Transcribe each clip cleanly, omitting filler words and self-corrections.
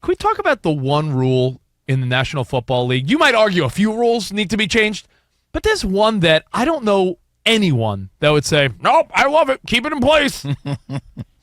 we talk about the one rule in the National Football League? You might argue a few rules need to be changed, but there's one that I don't know anyone that would say, nope, I love it, keep it in place.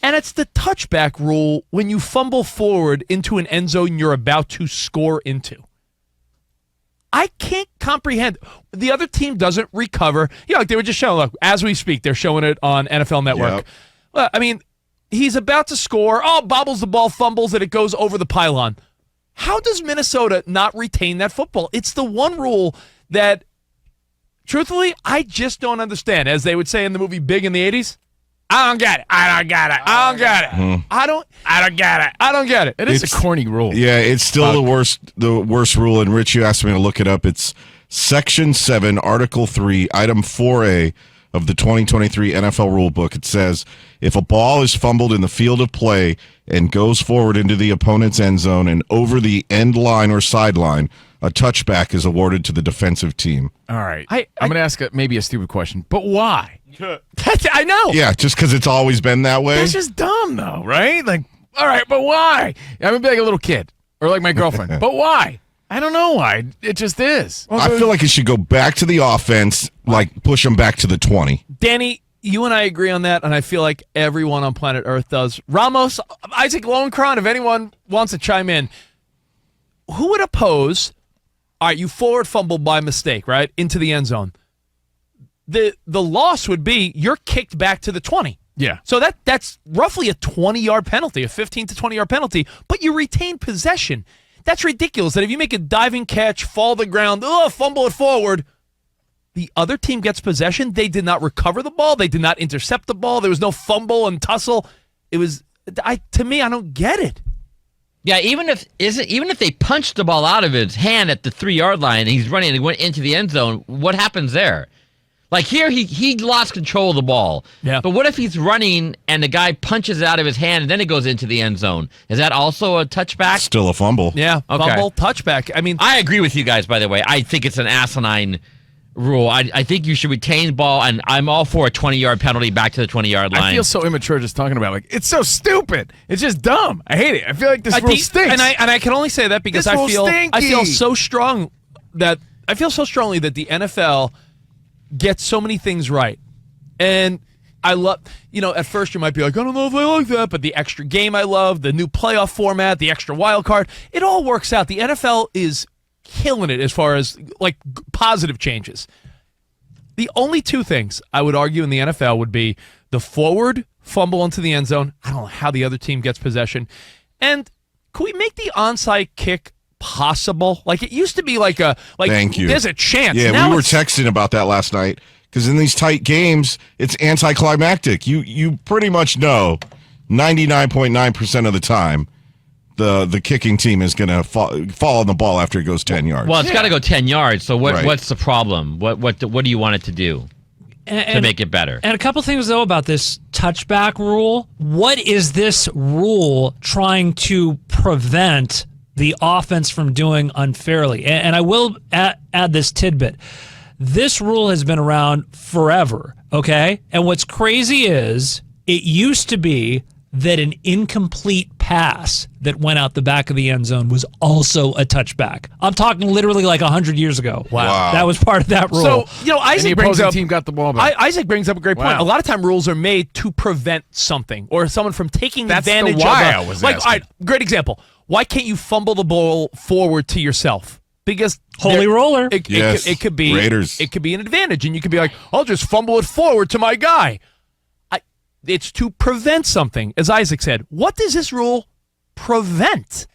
And it's the touchback rule when you fumble forward into an end zone you're about to score into. I can't comprehend. The other team doesn't recover. Like they were just showing, look, as we speak, they're showing it on NFL Network. Yep. Well, I mean, he's about to score. Bobbles the ball, fumbles, and it goes over the pylon. How does Minnesota not retain that football? It's the one rule that, truthfully, I just don't understand. As they would say in the movie Big in the 80s, I don't get it. I don't get it. I don't get it. I don't get it. I don't get it. It is a corny rule. Yeah, it's still the worst rule. And Rich, you asked me to look it up. It's Section 7, Article 3, Item 4A of the 2023 NFL Rulebook. It says, if a ball is fumbled in the field of play and goes forward into the opponent's end zone and over the end line or sideline, a touchback is awarded to the defensive team. All right. I'm going to ask maybe a stupid question, but why? I know. Yeah, just because it's always been that way. That's just dumb, though, right? Like, all right, but why? I'm going to be like a little kid or like my girlfriend. But why? I don't know why. It just is. I feel like it should go back to the offense, like push them back to the 20. Danny, you and I agree on that, and I feel like everyone on planet Earth does. Ramos, Isaac Lowenkron, if anyone wants to chime in, who would oppose, all right, you forward fumble by mistake, right, into the end zone. The loss would be you're kicked back to the 20. Yeah. So that's roughly a 20-yard penalty, a 15 to 20-yard penalty, but you retain possession. That's ridiculous that if you make a diving catch, fall to the ground, fumble it forward, the other team gets possession. They did not recover the ball. They did not intercept the ball. There was no fumble and tussle. It was, to me, I don't get it. Yeah, even if they punched the ball out of his hand at the 3-yard line and he's running and he went into the end zone, what happens there? Like here, he lost control of the ball. Yeah. But what if he's running and the guy punches it out of his hand and then it goes into the end zone? Is that also a touchback? Still a fumble. Yeah, Okay. fumble, touchback. I mean, I agree with you guys, by the way. I think it's an asinine rule. I think you should retain the ball, and I'm all for a 20-yard penalty back to the 20-yard line. I feel so immature just talking about it. Like, it's so stupid. It's just dumb. I hate it. I feel like this rule stinks. And I can only say that because This I rule's feel stinky. so strongly that the NFL gets so many things right. And I love, at first you might be like, I don't know if I like that, but the extra game I love, the new playoff format, the extra wild card, it all works out. The NFL is killing it as far as positive changes. The only two things I would argue in the NFL would be the forward fumble into the end zone. I don't know how the other team gets possession. And could we make the onside kick possible? Like it used to be Thank you. There's a chance. Yeah, Now we were texting about that last night because in these tight games, it's anticlimactic. You pretty much know 99.9% of the time the kicking team is going to fall on the ball after it goes 10 yards. Well, it's got to go 10 yards. So Right. what's the problem? What do you want it to do to make it better? And a couple things, though, about this touchback rule. What is this rule trying to prevent the offense from doing unfairly? And I will add this tidbit. This rule has been around forever, okay? And what's crazy is it used to be that an incomplete pass that went out the back of the end zone was also a touchback. I'm talking literally like 100 years ago. Wow. That was part of that rule. So, And Isaac the brings opposing up team got the ball back. Isaac brings up a great point. Wow. A lot of time rules are made to prevent something or someone from taking That's the advantage why of I was all asking. right, great example. Why can't you fumble the ball forward to yourself? Because Holy roller. Yes. It could be Raiders. It could be an advantage, and you could be like, I'll just fumble it forward to my guy. It's to prevent something, as Isaac said. What does this rule prevent?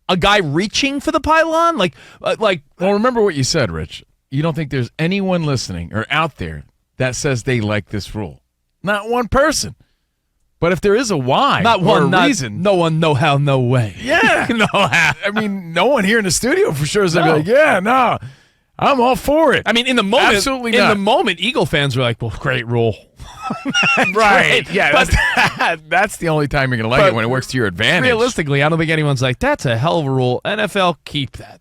A guy reaching for the pylon, Well, remember what you said, Rich. You don't think there's anyone listening or out there that says they like this rule. Not one person. But if there is a why not or one a reason. No one, no how, no way. Yeah. No how. I mean, no one here in the studio for sure is going to No. be like, yeah, no, I'm all for it. I mean, in the moment, Absolutely in not. the moment, Eagle fans were like, "Well, great rule." Right. Yeah, But that's the only time you're going to like But it, when it works to your advantage. realistically, I don't think anyone's like, "That's a hell of a rule." NFL, keep that.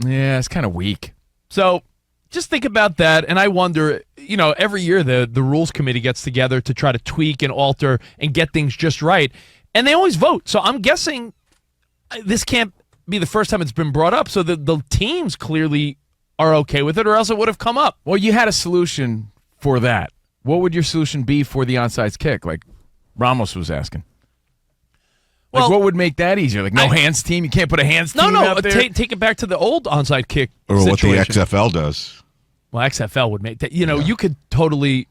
Yeah, it's kind of weak. So just think about that. And I wonder, every year the rules committee gets together to try to tweak and alter and get things just right. And they always vote. So I'm guessing this can't be the first time it's been brought up. So the teams clearly are okay with it, or else it would have come up. Well, you had a solution for that. What would your solution be for the onside kick? Like Ramos was asking. Like, Well, what would make that easier? Like, no hands team? You can't put a hands team out there? Take it back to the old onside kick Or what the situation. XFL does. Well, XFL would make that. You could totally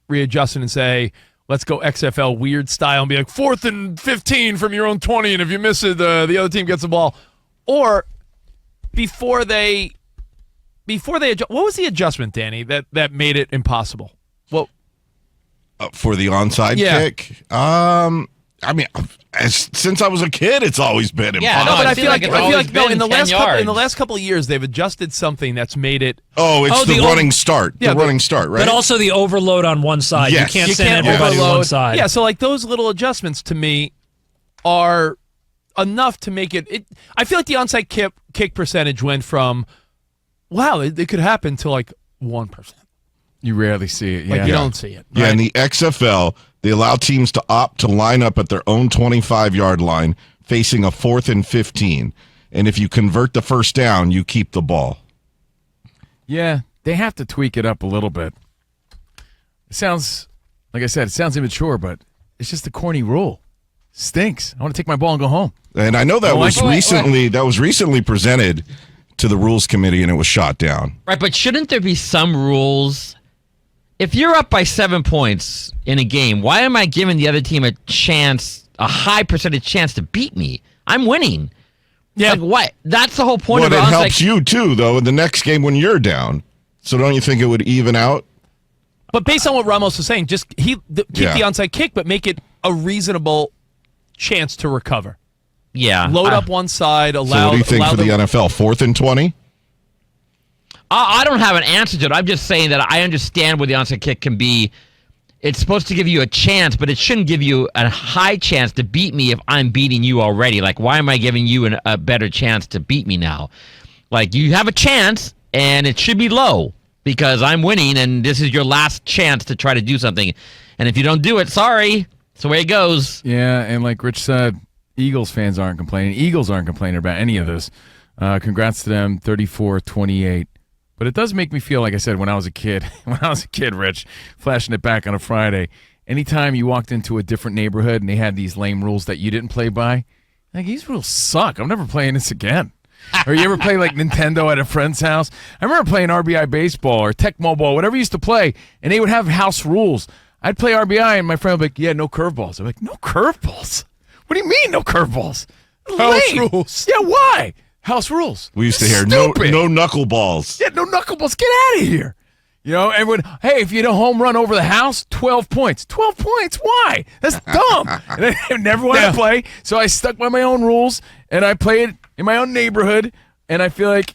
readjust it and say, let's go XFL weird style and be like 4th and 15 from your own 20, and if you miss it, the other team gets the ball. Or before they adjust, what was the adjustment, Danny, that made it impossible? Well, For the onside kick? I mean, since I was a kid, it's always been impossible. Yeah, no, but I feel feel like like, it's always been in the 10 last couple of years they've adjusted something that's made it. It's the running start. Yeah, the running start, right? But also the overload on one side. Yes. You can't You send can't everybody to one overload. side. Yeah, so like those little adjustments to me are enough to make it. I feel like the onside kick percentage went from wow, it could happen to like 1%. You rarely see it. Like Yeah. you don't see it. Yeah, right? in the XFL, they allow teams to opt to line up at their own 25-yard line facing a 4th and 15. And if you convert the first down, you keep the ball. Yeah, they have to tweak it up a little bit. It sounds, like I said, it sounds immature, but it's just a corny rule. Stinks. I want to take my ball and go home. And I know that was wait. recently presented to the rules committee, and it was shot down. Right, but shouldn't there be some rules? If you're up by 7 points in a game, why am I giving the other team a high percentage chance to beat me? I'm winning. Yeah. Like what? That's the whole point Well, of it it. helps you, too, though, in the next game when you're down. So don't you think it would even out? But based on what Ramos was saying, just keep the onside kick, but make it a reasonable chance to recover. Yeah. Load up one side. So what do you think for the NFL? 4th and 20? I don't have an answer to it. I'm just saying that I understand where the onside kick can be. It's supposed to give you a chance, but it shouldn't give you a high chance to beat me if I'm beating you already. Like, why am I giving you a better chance to beat me now? Like, you have a chance, and it should be low because I'm winning, and this is your last chance to try to do something. And if you don't do it, sorry. That's the way it goes. Yeah, and like Rich said, Eagles fans aren't complaining. Eagles aren't complaining about any of this. Congrats to them, 34-28. But it does make me feel, like I said, when I was a kid, Rich, flashing it back on a Friday, anytime you walked into a different neighborhood and they had these lame rules that you didn't play by, like, these rules suck. I'm never playing this again. Or you ever play like Nintendo at a friend's house? I remember playing RBI baseball or Tecmo Ball, whatever you used to play, and they would have house rules. I'd play RBI, and my friend would be like, yeah, no curveballs. I'm like, no curveballs? What do you mean no curveballs? House Lame. rules. Yeah, why? House rules. We used to hear no Stupid. knuckleballs. Yeah, no knuckleballs. Get out of here. You know, and hey, if you hit a home run over the house, 12 points. 12 points? Why? That's dumb. And I never wanted to play, so I stuck by my own rules, and I played in my own neighborhood, and I feel like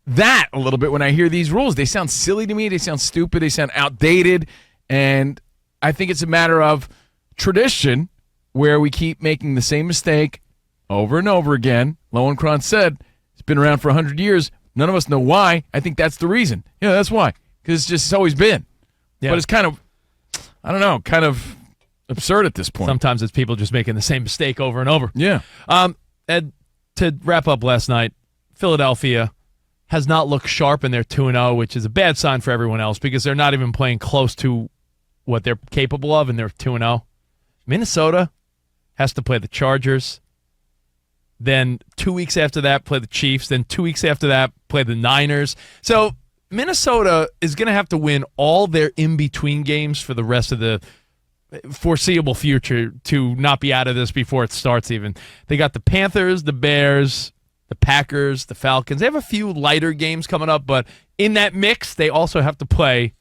that a little bit when I hear these rules. They sound silly to me. They sound stupid. They sound outdated, and I think it's a matter of tradition where we keep making the same mistake over and over again. Lowenkron said it's been around for 100 years. None of us know why. I think that's the reason. Yeah, that's why. Because it's always been. Yeah. But it's kind of, I don't know, kind of absurd at this point. Sometimes it's people just making the same mistake over and over. Yeah. Ed, to wrap up last night, Philadelphia has not looked sharp in their 2-0, which is a bad sign for everyone else because they're not even playing close to what they're capable of, and they're 2-0. Minnesota has to play the Chargers. Then 2 weeks after that, play the Chiefs. Then 2 weeks after that, play the Niners. So Minnesota is going to have to win all their in-between games for the rest of the foreseeable future to not be out of this before it starts even. They got the Panthers, the Bears, the Packers, the Falcons. They have a few lighter games coming up, but in that mix, they also have to play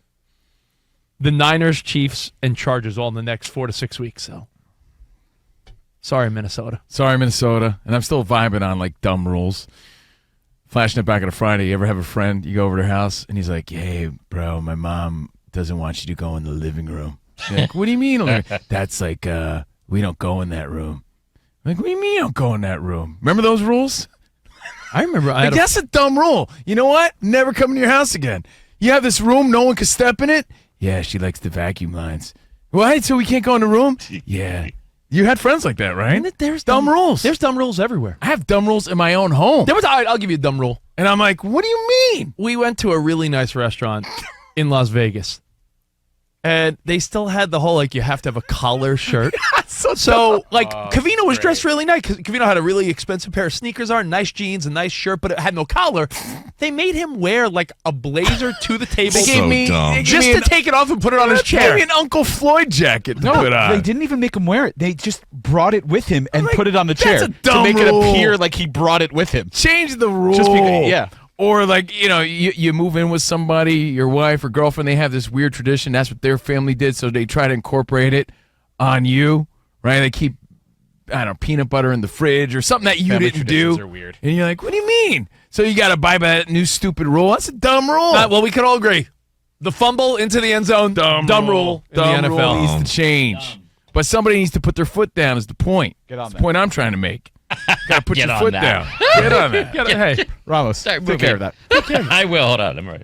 the Niners, Chiefs, and Chargers all in the next 4 to 6 weeks. So, sorry, Minnesota. Sorry, Minnesota. And I'm still vibing on like dumb rules. Flashing it back on a Friday. You ever have a friend, you go over to their house, and he's like, hey, bro, my mom doesn't want you to go in the living room. You're like, what do you mean? Like, that's like, we don't go in that room. I'm like, what do you mean you don't go in that room? Remember those rules? I remember. Like, that's a dumb rule. You know what? Never come to your house again. You have this room, no one can step in it? Yeah, she likes the vacuum lines. What? So we can't go in the room? Yeah. You had friends like that, right? There's dumb rules. There's dumb rules everywhere. I have dumb rules in my own home. All right, I'll give you a dumb rule. And I'm like, what do you mean? We went to a really nice restaurant in Las Vegas. And they still had the whole, like, you have to have a collar shirt. So Covino was dressed really nice. Covino had a really expensive pair of sneakers on, nice jeans, a nice shirt, but it had no collar. They made him wear, like, a blazer to the table. They gave me, dumb. Just to take it off and put it on his chair. Gave me an Uncle Floyd jacket to put on. They didn't even make him wear it. They just brought it with him and put it on the that's chair a dumb to make rule. it appear like he brought it with him. Change the rule. Just because, yeah. Or like, you move in with somebody, your wife or girlfriend, they have this weird tradition. That's what their family did, so they try to incorporate it on you, right? They keep, I don't know, peanut butter in the fridge or something that you Family didn't traditions do. are weird. And you're like, what do you mean? So you got to buy that new stupid rule. That's a dumb rule. Well, we could all agree. The fumble into the end zone, dumb rule in Dumb the rule NFL. needs to change. But somebody needs to put their foot down is the point. That's the point I'm trying to make. Got to put Get your on foot that. down. Get on that. Hey, Ramos, Start take moving. care of that. I will. Hold on. I'm right.